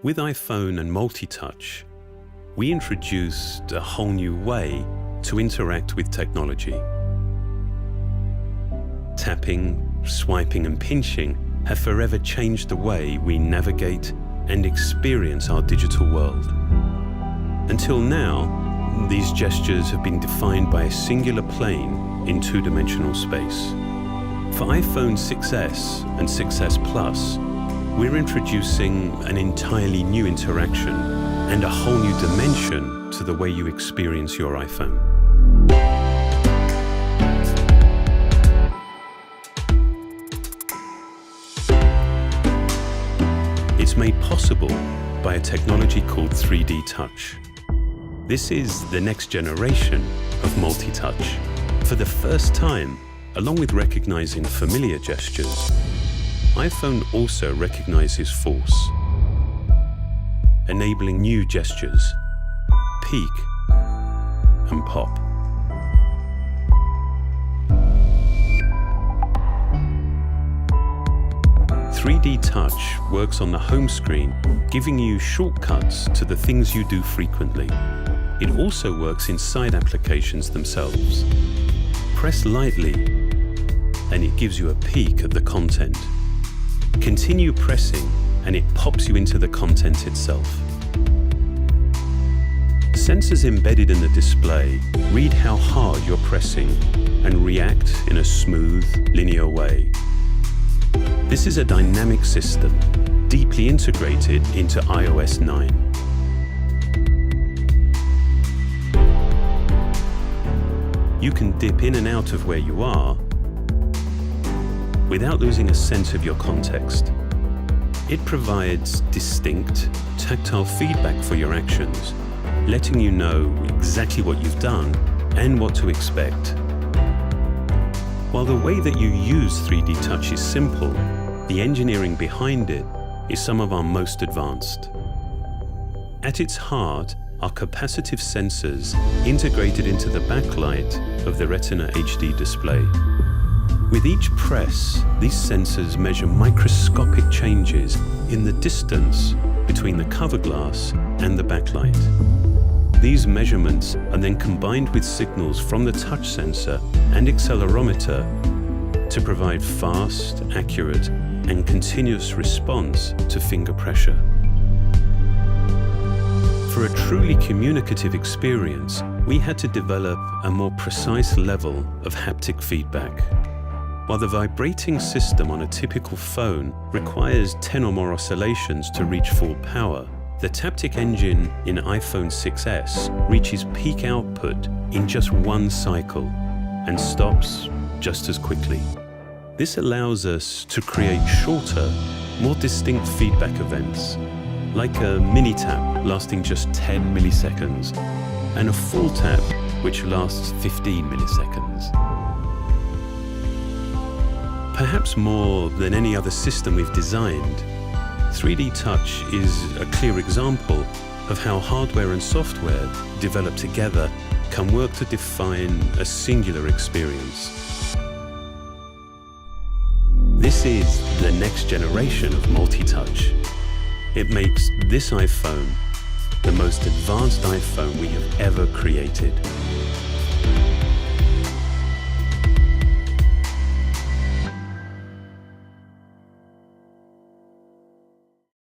With iPhone and multi-touch, we introduced a whole new way to interact with technology. Tapping, swiping and pinching have forever changed the way we navigate and experience our digital world. Until now, these gestures have been defined by a singular plane in two-dimensional space. For iPhone 6s and 6s Plus, we're introducing an entirely new interaction and a whole new dimension to the way you experience your iPhone. It's made possible by a technology called 3D Touch. This is the next generation of multi-touch. For the first time, along with recognizing familiar gestures, iPhone also recognizes force, enabling new gestures, peek and pop. "3D Touch" works on the home screen, giving you shortcuts to the things you do frequently. It also works inside applications themselves. Press lightly, and it gives you a peek at the content. Continue pressing, and it pops you into the content itself. Sensors embedded in the display read how hard you're pressing and react in a smooth, linear way. This is a dynamic system, deeply integrated into iOS 9. You can dip in and out of where you are without losing a sense of your context. It provides distinct, tactile feedback for your actions, letting you know exactly what you've done and what to expect. While the way that you use 3D Touch is simple, the engineering behind it is some of our most advanced. At its heart are capacitive sensors integrated into the backlight of the Retina HD display. With each press, these sensors measure microscopic changes in the distance between the cover glass and the backlight. These measurements are then combined with signals from the touch sensor and accelerometer to provide fast, accurate, and continuous response to finger pressure. For a truly communicative experience, we had to develop a more precise level of haptic feedback. While the vibrating system on a typical phone requires 10 or more oscillations to reach full power, the Taptic engine in iPhone 6s reaches peak output in just one cycle and stops just as quickly. This allows us to create shorter, more distinct feedback events, like a mini tap lasting just 10 milliseconds and a full tap which lasts 15 milliseconds. Perhaps more than any other system we've designed, 3D Touch is a clear example of how hardware and software developed together can work to define a singular experience. This is the next generation of multi-touch. It makes this iPhone the most advanced iPhone we have ever created.